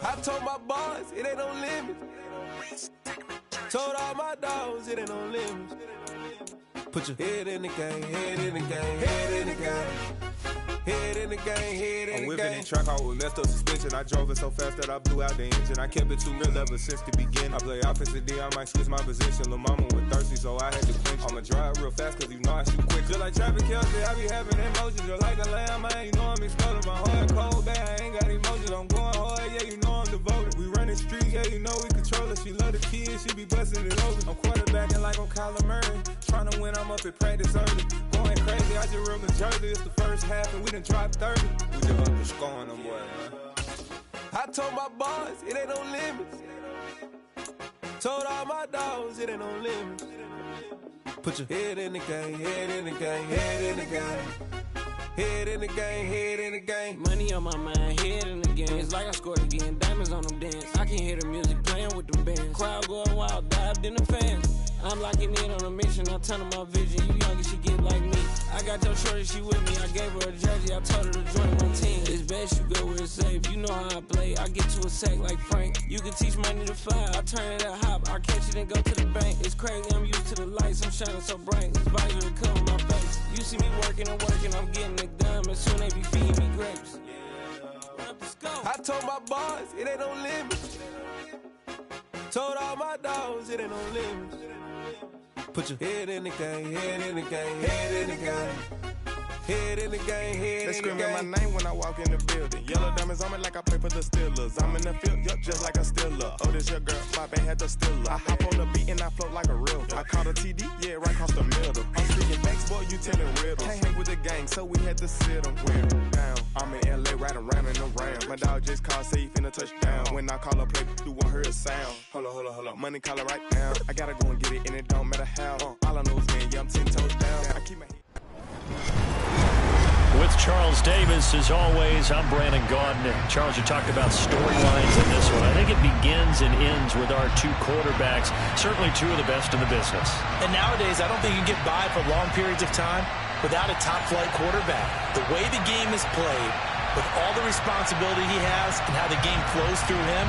I told my boys it ain't no limits. Told all my dogs it ain't no limits. Put your head in the game, head in the game, head in the game. Head in the game, head in the game. I'm whipping in track out with messed up suspension. I drove it so fast that I blew out the engine. I kept it too real ever since the beginning. I play offensive D, I might switch my position. Lil' mama was thirsty, so I had to quench. I'ma drive real fast, cause you know I shoot quick. Just like traffic Kelsey, I be having emotions. Just like a lamb, man, you know I'm exploding. My heart cold, bad, I ain't got emotions. I'm going hard, yeah, you know I'm devoted. We running streets, yeah, you know we control it. She love the kids, she be busting it open. I'm quarterbacking like I'm Kyler Murray. Trying to win, I'm up at practice early. Going crazy, I just real the jersey. It's the first half, and we done dropped 30. We just up to scoring them, boy, man. I told my boys it ain't no limits. Told all my dogs it ain't no limits. Put your head in the game, head in the game, head in the game. Head in the game, head in the game. Money on my mind, head in the game. It's like I scored again, diamonds on them dance. I can hear the music playing with them bands. Crowd going wild, dived in the fans. I'm locking in on a mission, I tell her my vision. You young and she get like me. I got your shorty, she with me. I gave her a jersey, I told her to join my team. It's best you go where it's safe. You know how I play. I get to a sack like Frank. You can teach money to fly. I turn it at hop. I catch it and go to the bank. It's crazy, I'm used to the lights. I'm shining so bright. This visor to cover my face. You see me working and working, I'm getting it done. And soon they be feeding me grapes. I told my boys it ain't no limits. Told all my dogs it ain't no limits. Put your head in the game, head in the game, head in the game. Head in the game, head they in the game. They screaming my name when I walk in the building. Yellow diamonds on me like I play for the Steelers. I'm in the field, yup, just like a Steeler. Oh, this your girl, my band had the Steeler. I hop on the beat and I float like a real. I caught a TD, yeah, right across the middle. I'm speaking backs, boy, you telling riddles. Can't hang with the gang, so we had to sit them down. I'm in LA, riding round and around. My dog just called, say he finna touchdown. When I call a play, you won't hear a sound. Hold up, money caller right now. I gotta go and get it, and it don't matter how. All I know is man, yeah, I'm 10 toes down. I keep my head. With Charles Davis, as always, I'm Brandon Gaudin. Charles, you talked about storylines in this one. I think it begins and ends with our two quarterbacks, certainly two of the best in the business. And nowadays, I don't think you can get by for long periods of time without a top-flight quarterback. The way the game is played, with all the responsibility he has and how the game flows through him,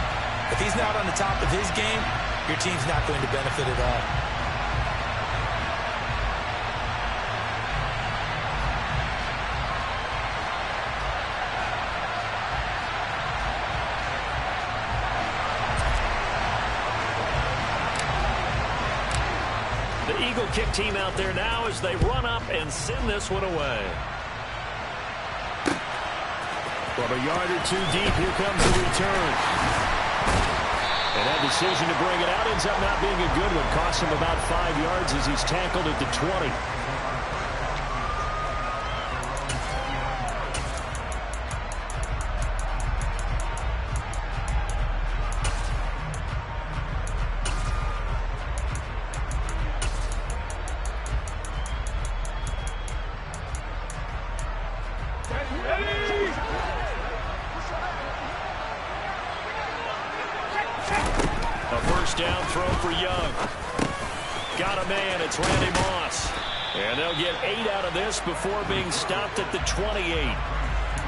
if he's not on the top of his game, your team's not going to benefit at all. The Eagle kick team out there now as they run up and send this one away. From a yard or two deep, here comes the return. And that decision to bring it out ends up not being a good one. Costs him about 5 yards as he's tackled at the 20. Down throw for Young. Got a man. It's Randy Moss. And they'll get 8 out of this before being stopped at the 28.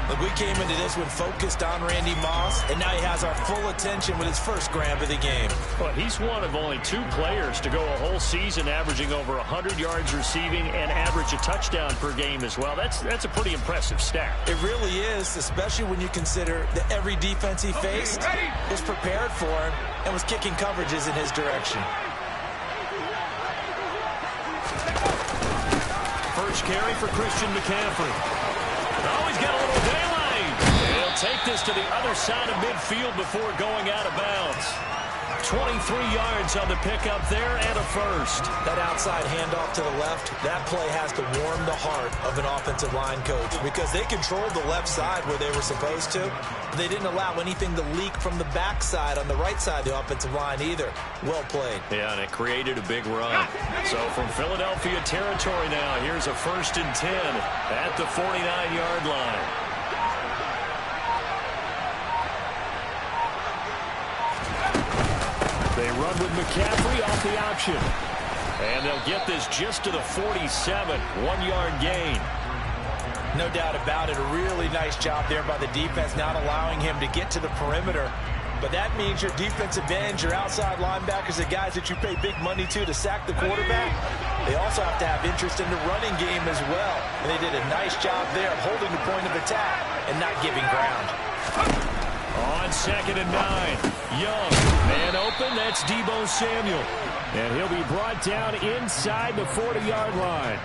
Look, we came into this one focused on Randy Moss, and now he has our full attention with his first grab of the game. But he's one of only 2 players to go a whole season averaging over 100 yards receiving and average a touchdown per game as well. That's a pretty impressive stat. It really is, especially when you consider that every defense he faced was prepared for him and was kicking coverages in his direction. First carry for Christian McCaffrey. Oh, he's got a little daylight. He'll take this to the other side of midfield before going out of bounds. 23 yards on the pickup there and a first. That outside handoff to the left, that play has to warm the heart of an offensive line coach because they controlled the left side where they were supposed to. They didn't allow anything to leak from the backside on the right side of the offensive line either. Well played. Yeah, and it created a big run. So from Philadelphia territory now, here's a 1st and 10 at the 49-yard line. They run with McCaffrey off the option. And they'll get this just to the 47, 1-yard gain. No doubt about it. A really nice job there by the defense, not allowing him to get to the perimeter But that means your defensive ends, your outside linebackers, the guys that you pay big money to sack the quarterback, they also have to have interest in the running game as well. And they did a nice job there of holding the point of attack and not giving ground. On 2nd and 9, Young, man open, that's Deebo Samuel. And he'll be brought down inside the 40-yard line.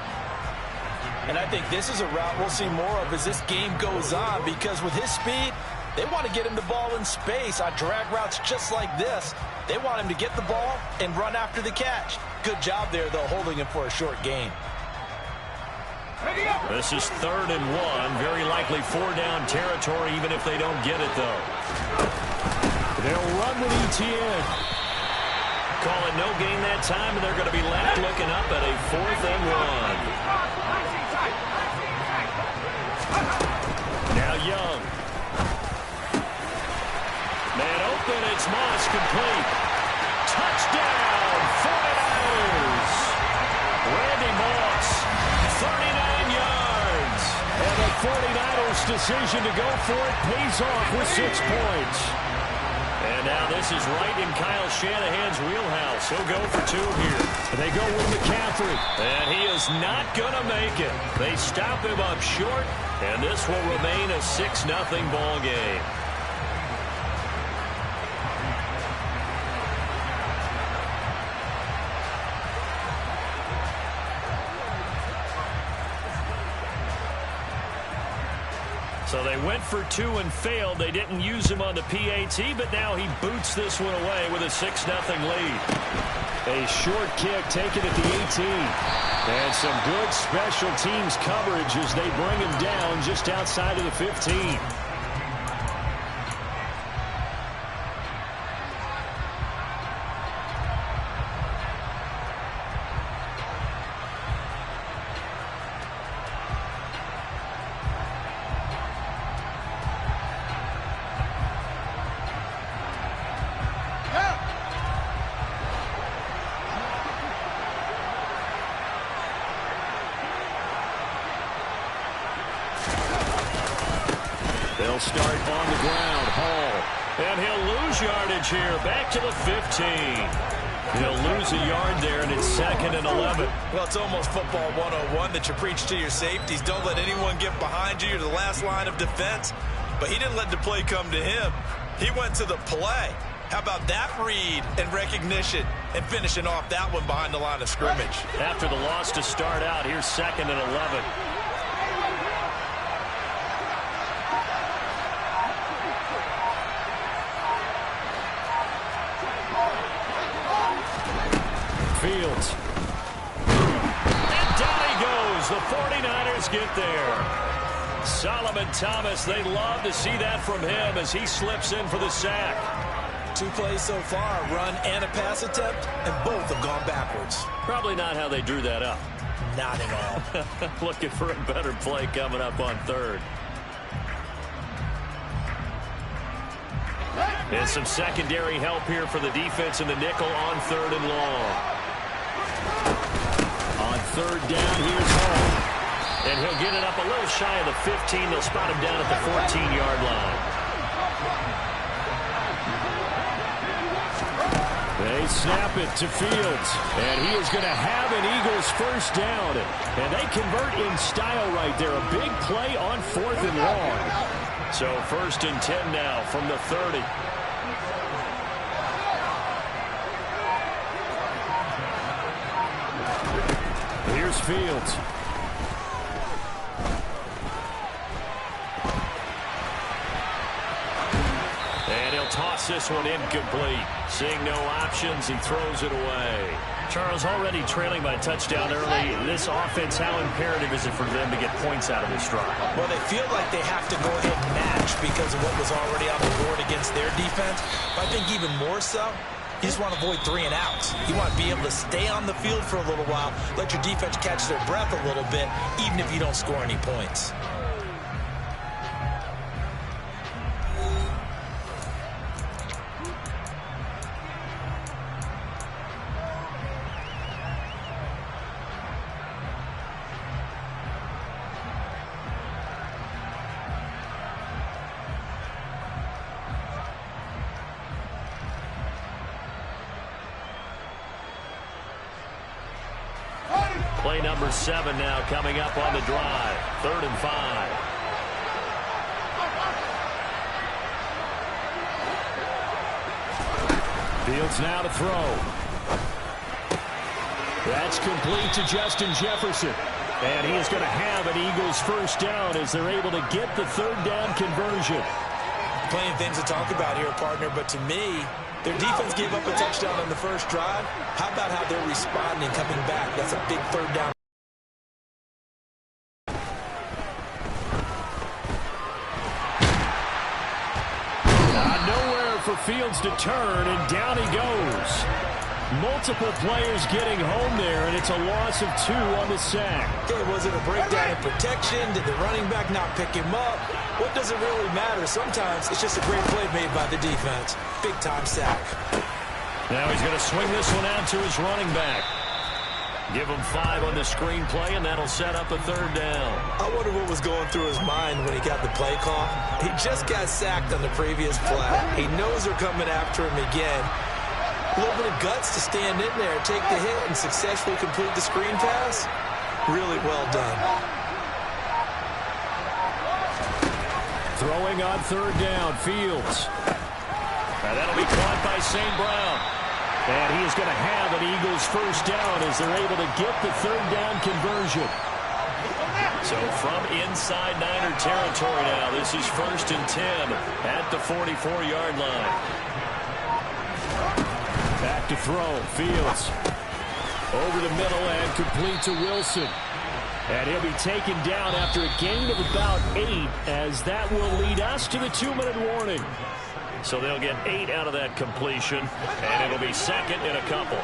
And I think this is a route we'll see more of as this game goes on, because with his speed, they want to get him the ball in space on drag routes just like this. They want him to get the ball and run after the catch. Good job there, though, holding him for a short gain. This is 3rd and 1. Very likely 4-down territory, even if they don't get it, though. They'll run with Etienne. Call it no gain that time, and they're going to be left looking up at a 4th and 1. Now Young. Man open, it's Moss, complete. Touchdown, 49ers. Randy Moss, 39 yards. And the 49ers' decision to go for it pays off with 6 points. And now this is right in Kyle Shanahan's wheelhouse. He'll go for 2 here. They go with McCaffrey. And he is not going to make it. They stop him up short, and this will remain a 6-0 ball game. So they went for 2 and failed. They didn't use him on the PAT, but now he boots this one away with a 6-0 lead. A short kick taken at the 18. And some good special teams coverage as they bring him down just outside of the 15. They'll start on the ground. Hall. And he'll lose yardage here. Back to the 15. He'll lose a yard there, and it's 2nd and 11. Well, it's almost football 101 that you preach to your safeties. Don't let anyone get behind you. You're the last line of defense. But he didn't let the play come to him. He went to the play. How about that read and recognition and finishing off that one behind the line of scrimmage? After the loss to start out, here's 2nd and 11. Fields. And down he goes. The 49ers get there. Solomon Thomas, they'd love to see that from him as he slips in for the sack. 2 plays so far, a run and a pass attempt, and both have gone backwards. Probably not how they drew that up. Not at all. Looking for a better play coming up on 3rd. And some secondary help here for the defense in the nickel on 3rd and long. On 3rd down, here's Hall. And he'll get it up a little shy of the 15. They'll spot him down at the 14-yard line. They snap it to Fields. And he is going to have an Eagles first down. And they convert in style right there. A big play on 4th and long. So 1st and 10 now from the 30. Here's Fields. And he'll toss this one incomplete. Seeing no options, he throws it away. Charles, already trailing by a touchdown early. This offense, how imperative is it for them to get points out of this drive? Well, they feel like they have to go ahead and match because of what was already on the board against their defense. But I think even more so, you just want to avoid 3 and outs. You want to be able to stay on the field for a little while, let your defense catch their breath a little bit, even if you don't score any points. Play number 7 now coming up on the drive. 3rd and 5. Fields now to throw. That's complete to Justin Jefferson. And he is going to have an Eagles first down as they're able to get the 3rd down conversion. Plenty of things to talk about here, partner, but to me, their defense gave up a touchdown on the first drive. How about how they're responding, coming back? That's a big 3rd down. Nowhere for Fields to turn, and down he goes. Multiple players getting home there, and it's a loss of 2 on the sack. Okay, was it a breakdown in protection? Did the running back not pick him up? What does it really matter? Sometimes it's just a great play made by the defense. Big-time sack. Now he's going to swing this one out to his running back. Give him 5 on the screen play, and that'll set up a 3rd down. I wonder what was going through his mind when he got the play call. He just got sacked on the previous play. He knows they're coming after him again. A little bit of guts to stand in there, take the hit, and successfully complete the screen pass. Really well done. Throwing on 3rd down, Fields. And that'll be caught by St. Brown. And he is going to have an Eagles first down as they're able to get the 3rd down conversion. So from inside Niner territory now, this is 1st and 10 at the 44-yard line. Back to throw, Fields. Over the middle and complete to Wilson. And he'll be taken down after a gain of about 8, as that will lead us to the 2-minute warning. So they'll get 8 out of that completion, and it'll be 2nd and a couple.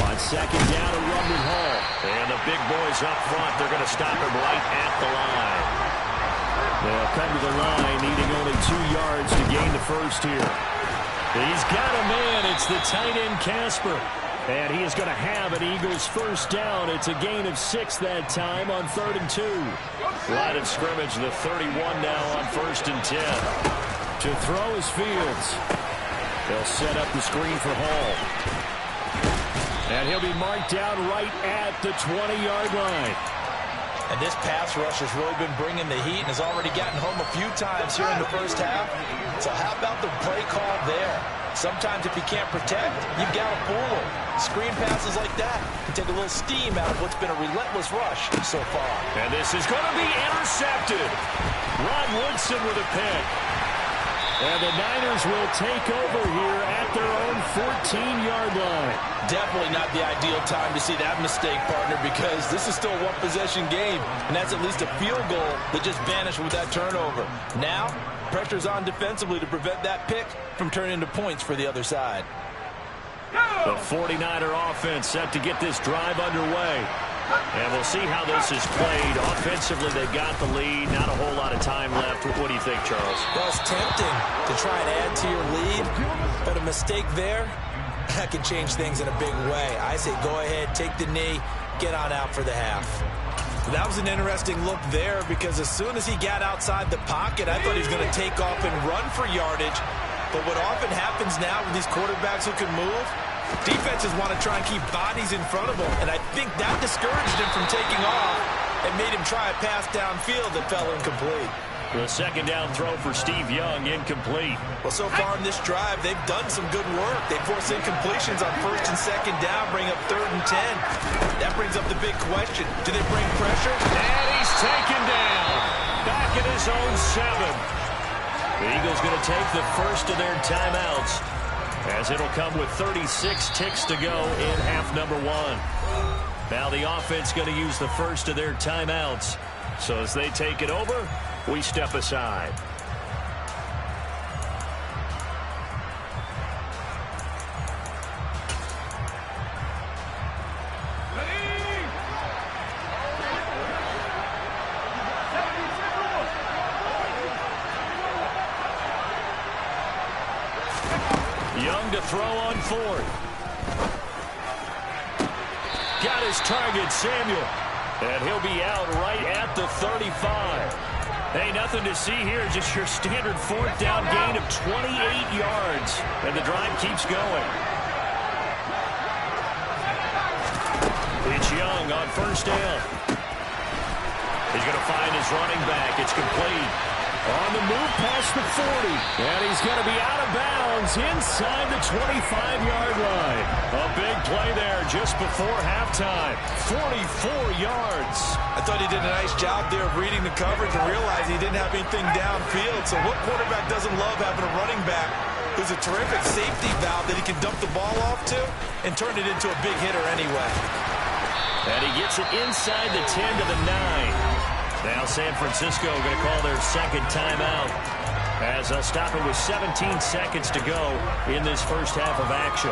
On 2nd down, a run with Hall. And the big boys up front, they're going to stop him right at the line. They'll come to the line, needing only 2 yards to gain the first here. He's got a man. It's the tight end, Casper. And he is going to have an Eagles first down. It's a gain of 6 that time on 3rd and 2. Line of scrimmage, the 31 now on 1st and 10. To throw is Fields. They'll set up the screen for Hall. And he'll be marked down right at the 20-yard line. And this pass rush has really been bringing the heat and has already gotten home a few times here in the first half. So how about the play call there? Sometimes if you can't protect, you've got to fool them. Screen passes like that can take a little steam out of what's been a relentless rush so far. And this is going to be intercepted. Ron Woodson with a pick. And the Niners will take over here at their own 14-yard line. Definitely not the ideal time to see that mistake, partner, because this is still a one-possession game, and that's at least a field goal that just vanished with that turnover. Now, pressure's on defensively to prevent that pick from turning into points for the other side. The 49er offense set to get this drive underway. And we'll see how this is played. Offensively, they've got the lead. Not a whole lot of time left. What do you think, Charles? Well, it's tempting to try and add to your lead, but a mistake there, that can change things in a big way. I say go ahead, take the knee, get on out for the half. That was an interesting look there because as soon as he got outside the pocket, I thought he was going to take off and run for yardage. But what often happens now with these quarterbacks who can move, defenses want to try and keep bodies in front of him, and I think that discouraged him from taking off and made him try a pass downfield that fell incomplete. The 2nd down throw for Steve Young, incomplete. Well, so far in this drive, they've done some good work. They force incompletions on 1st and 2nd down, bring up 3rd and 10. That brings up the big question. Do they bring pressure? And he's taken down. Back at his own 7. The Eagles going to take the first of their timeouts, as it'll come with 36 ticks to go in half number 1. Now the offense going to use the first of their timeouts. So as they take it over, we step aside. Young to throw on 4th. Got his target, Samuel. And he'll be out right at the 35. Hey, nothing to see here. Just your standard 4th down gain of 28 yards. And the drive keeps going. It's Young on first down. He's going to find his running back. It's complete. On the move past the 40. And he's going to be out of bounds inside the 25-yard line. A big play there just before halftime. 44 yards. I thought he did a nice job there of reading the coverage and realized he didn't have anything downfield. So what quarterback doesn't love having a running back who's a terrific safety valve that he can dump the ball off to and turn it into a big hitter anyway. And he gets it inside the 10 to the 9. Now San Francisco going to call their second timeout as they'll stop it with 17 seconds to go in this first half of action.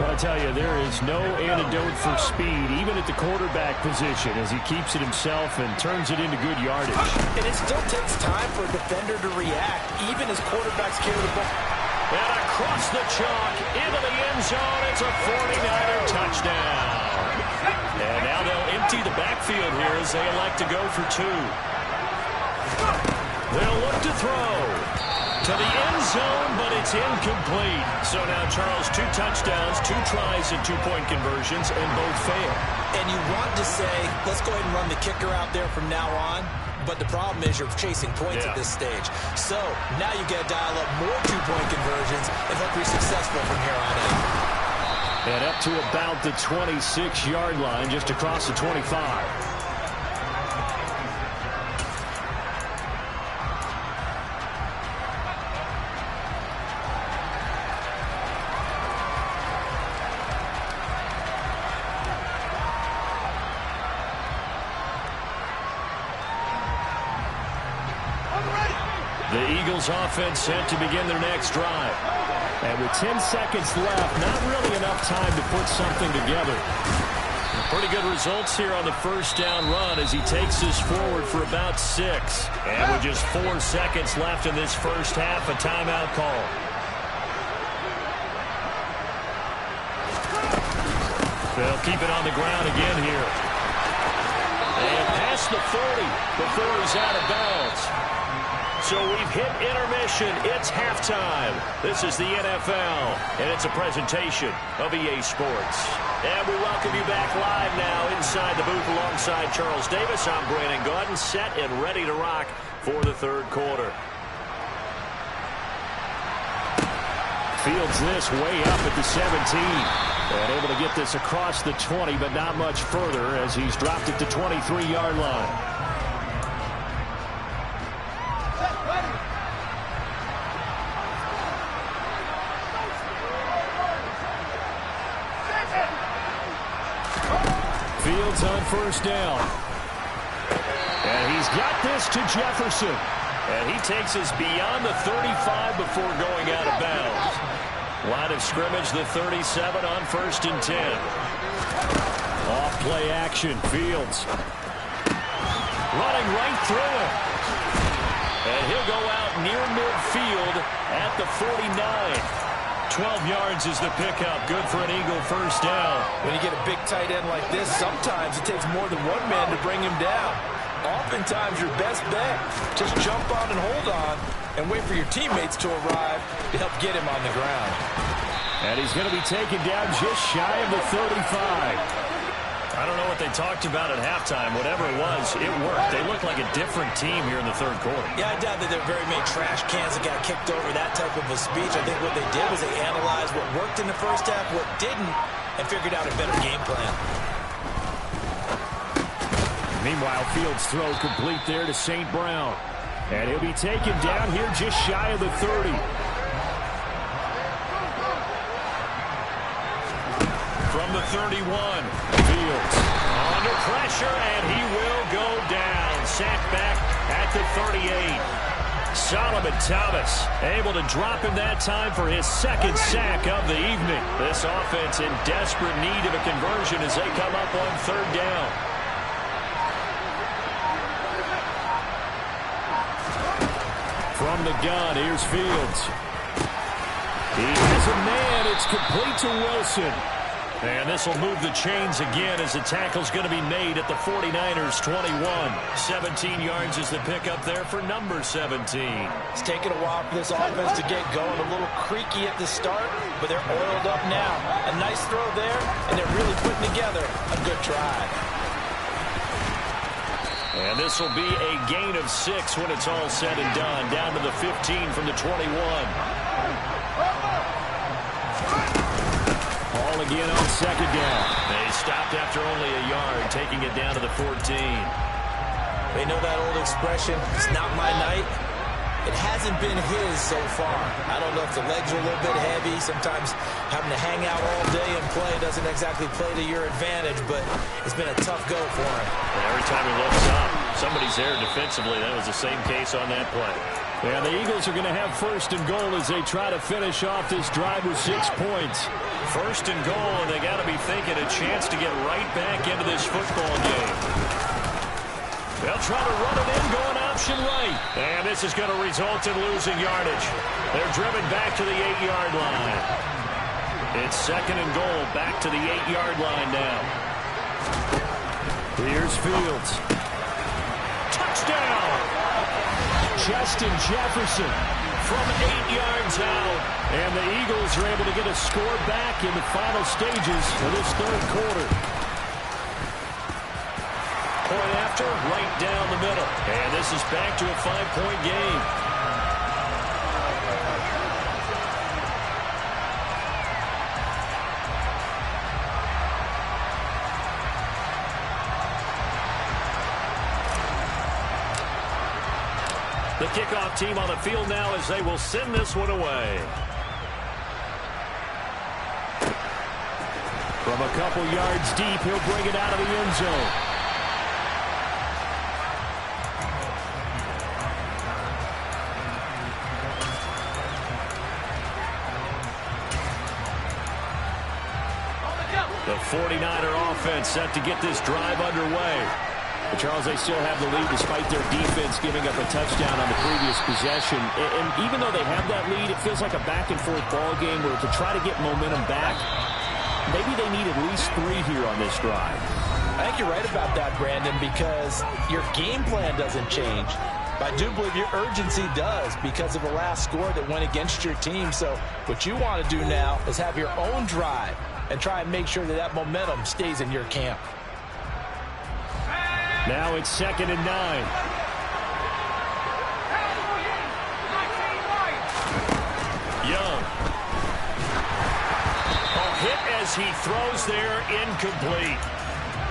But I tell you, there is no antidote for speed, even at the quarterback position, as he keeps it himself and turns it into good yardage. And it still takes time for a defender to react, even as quarterbacks carry the ball. And across the chalk into the end zone, it's a 49er touchdown. And now they'll empty the backfield here as they elect to go for 2. They'll look to throw to the end zone, but it's incomplete. So now, Charles, 2 touchdowns, 2 tries and 2-point conversions, and both fail. And you want to say, let's go ahead and run the kicker out there from now on. But the problem is you're chasing points at this stage. So now you got to dial up more 2-point conversions and hope you're successful from here on out. And up to about the 26-yard line, just across the 25. The Eagles offense set to begin their next drive. And with 10 seconds left, not really enough time to put something together. Pretty good results here on the first down run as he takes this forward for about 6. And with just 4 seconds left in this first half, a timeout call. They'll keep it on the ground again here. And past the 40 before he's out of bounds. So we've hit intermission. It's halftime. This is the NFL, and it's a presentation of EA Sports. And we welcome you back live now inside the booth alongside Charles Davis. I'm Brandon Gaudin, set and ready to rock for the third quarter. Fields this way up at the 17. And able to get this across the 20, but not much further as he's dropped it to 23-yard line. Fields on first down. And he's got this to Jefferson. And he takes us beyond the 35 before going out of bounds. Line of scrimmage, the 37 on 1st and 10. Off play action, Fields. Running right through him. And he'll go out near midfield at the 49. 12 yards is the pickup. Good for an Eagle first down. When you get a big tight end like this, sometimes it takes more than one man to bring him down. Oftentimes your best bet, just jump on and hold on and wait for your teammates to arrive to help get him on the ground. And he's going to be taken down just shy of the 35. I don't know what they talked about at halftime. Whatever it was, it worked. They looked like a different team here in the third quarter. Yeah, I doubt that there are very many trash cans that got kicked over that type of a speech. I think what they did was they analyzed what worked in the first half, what didn't, and figured out a better game plan. Meanwhile, Fields' throw complete there to St. Brown. And he'll be taken down here just shy of the 30. From the 31, Fields under pressure, and he will go down. Sacked back at the 38. Solomon Thomas able to drop him that time for his second sack of the evening. This offense in desperate need of a conversion as they come up on 3rd down. From the gun, here's Fields. He has a man. It's complete to Wilson. And this will move the chains again as the tackle's going to be made at the 49ers 21. 17 yards is the pickup there for number 17. It's taken a while for this offense to get going. A little creaky at the start, but they're oiled up now. A nice throw there, and they're really putting together a good drive. And this will be a gain of 6 when it's all said and done. Down to the 15 from the 21. Ball again on second down. They stopped after only a yard, taking it down to the 14. They know that old expression, it's not my night. It hasn't been his so far. I don't know if the legs are a little bit heavy. Sometimes having to hang out all day and play doesn't exactly play to your advantage, but it's been a tough go for him. And every time he looks up, somebody's there defensively. That was the same case on that play. And the Eagles are going to have first and goal as they try to finish off this drive with 6 points. First and goal, and they got to be thinking a chance to get right back into this football game. They'll try to run it in, going option right. And this is going to result in losing yardage. They're driven back to the 8-yard line. It's second and goal, back to the 8-yard line now. Here's Fields. Touchdown! Justin Jefferson from 8 yards out. And the Eagles are able to get a score back in the final stages of this third quarter. Point after, right down the middle. And this is back to a 5-point game. The kickoff team on the field now as they will send this one away. From a couple yards deep, he'll bring it out of the end zone. The 49er offense set to get this drive underway. But Charles, they still have the lead despite their defense giving up a touchdown on the previous possession. And even though they have that lead, it feels like a back-and-forth ball game where to try to get momentum back, maybe they need at least 3 here on this drive. I think you're right about that, Brandon, because your game plan doesn't change. But I do believe your urgency does because of the last score that went against your team. So what you want to do now is have your own drive and try and make sure that that momentum stays in your camp. Now it's second and 9. Young. A hit as he throws there, incomplete.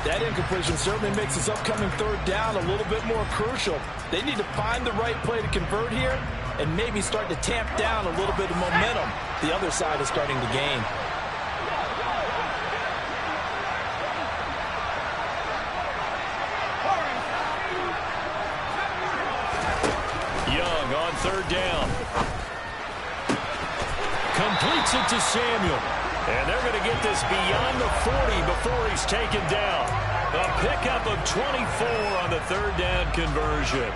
That incompletion certainly makes this upcoming third down a little bit more crucial. They need to find the right play to convert here and maybe start to tamp down a little bit of momentum the other side is starting to gain. Young on third down. Completes it to Samuel. And they're going to get this beyond the 40 before he's taken down. A pickup of 24 on the third down conversion.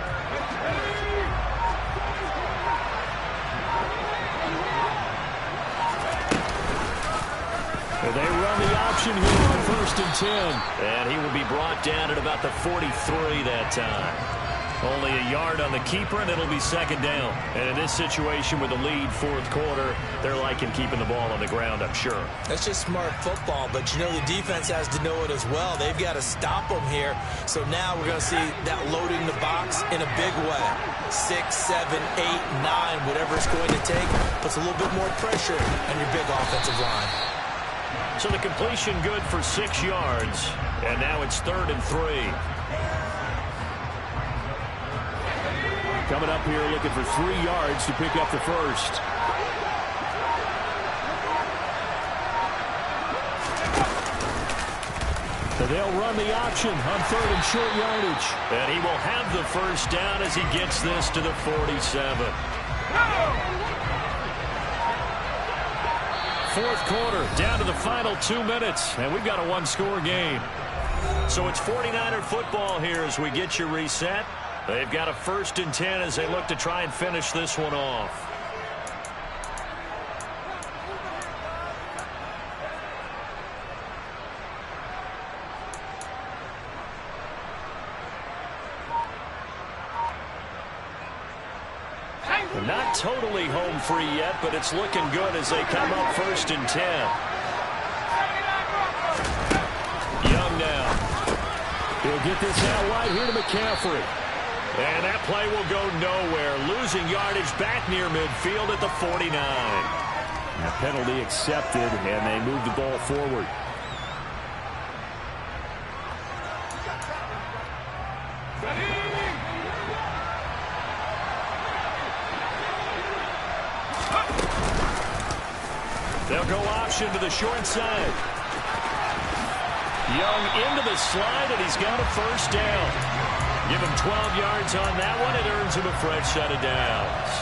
And they run the option here on first and 10. And he will be brought down at about the 43 that time. Only a yard on the keeper, and it'll be second down. And in this situation with the lead fourth quarter, they're liking keeping the ball on the ground, I'm sure. That's just smart football, but you know the defense has to know it as well. They've got to stop them here. So now we're going to see that loading the box in a big way. 6, 7, 8, 9, whatever it's going to take, puts a little bit more pressure on your big offensive line. So the completion good for 6 yards, and now it's third and 3. Coming up here looking for 3 yards to pick up the first. So they'll run the option on third and short yardage. And he will have the first down as he gets this to the 47. Fourth quarter, down to the final 2 minutes, and we've got a one-score game. So it's 49er football here as we get you reset. They've got a first and 10 as they look to try and finish this one off. Not totally home free yet, but it's looking good as they come up 1st and 10. Young now. He'll get this out wide here to McCaffrey. And that play will go nowhere. Losing yardage back near midfield at the 49. A penalty accepted, and they move the ball forward. They'll go option to the short side. Young into the slide, and he's got a 1st down. Give him 12 yards on that one. It earns him a fresh set of downs.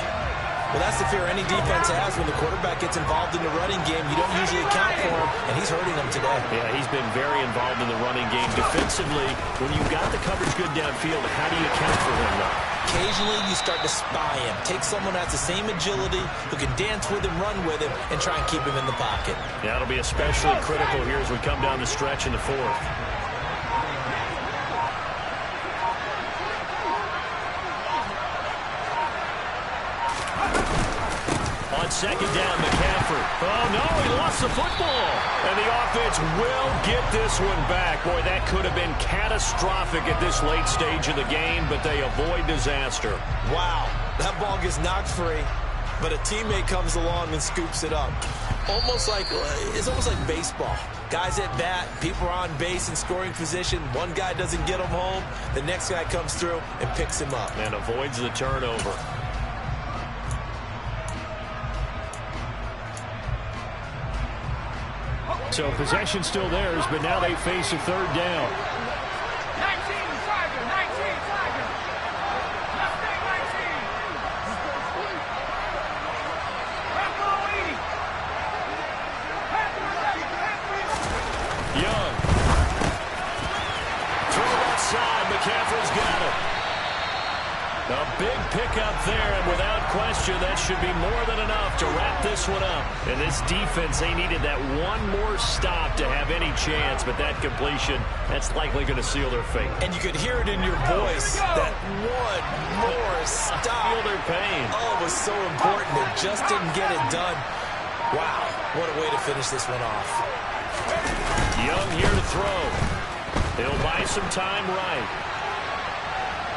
Well, that's the fear any defense has when the quarterback gets involved in the running game. You don't usually account for him, and he's hurting them today. Yeah, he's been very involved in the running game. Defensively, when you've got the coverage good downfield, how do you account for him, though? Occasionally, you start to spy him. Take someone that has the same agility, who can dance with him, run with him, and try and keep him in the pocket. Yeah, it'll be especially critical here as we come down the stretch in the 4th. On 2nd down, McCaffrey. Oh, no, he lost the football. And the offense will get this one back. Boy, that could have been catastrophic at this late stage of the game, but they avoid disaster. Wow, that ball gets knocked free, but a teammate comes along and scoops it up. It's almost like baseball. Guys at bat, people are on base in scoring position. One guy doesn't get him home. The next guy comes through and picks him up. And avoids the turnover. So possession still theirs, but now they face a 3rd down. 19, Tiger, 19, Tiger. Left day 19. Young. Throw it outside. McCaffrey's got it. A big pickup there, and without question, that should be more than enough to wrap this one up. And this defense, they needed that one more stop to have any chance, but that completion, that's likely going to seal their fate. And you could hear it in your voice, that one more stop. Feel their pain. Oh, it was so important. It just didn't get it done. Wow, what a way to finish this one off. Young here to throw. He'll buy some time right.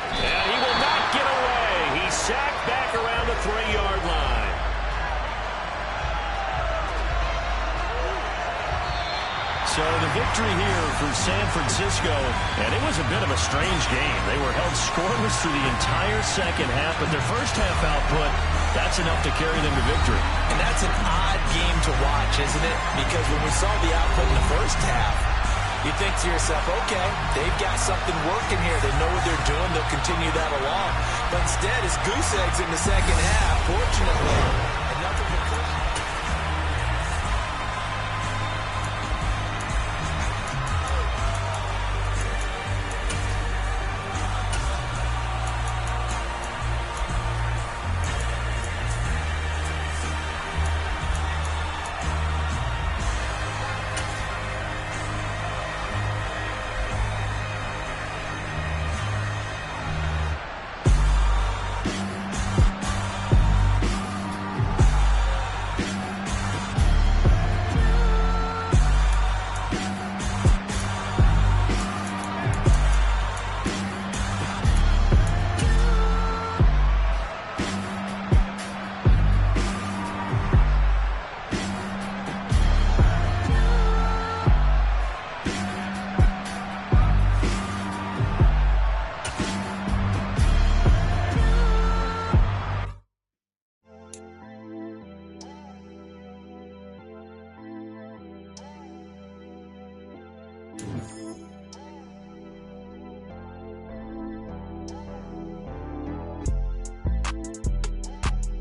And he will not get away. He's sacked back around the 3-yard line. So the victory here for San Francisco, and it was a bit of a strange game. They were held scoreless through the entire second half, but their first half output, that's enough to carry them to victory. And that's an odd game to watch, isn't it? Because when we saw the output in the first half, you think to yourself, okay, they've got something working here. They know what they're doing. They'll continue that along. But instead, it's goose eggs in the second half. Fortunately,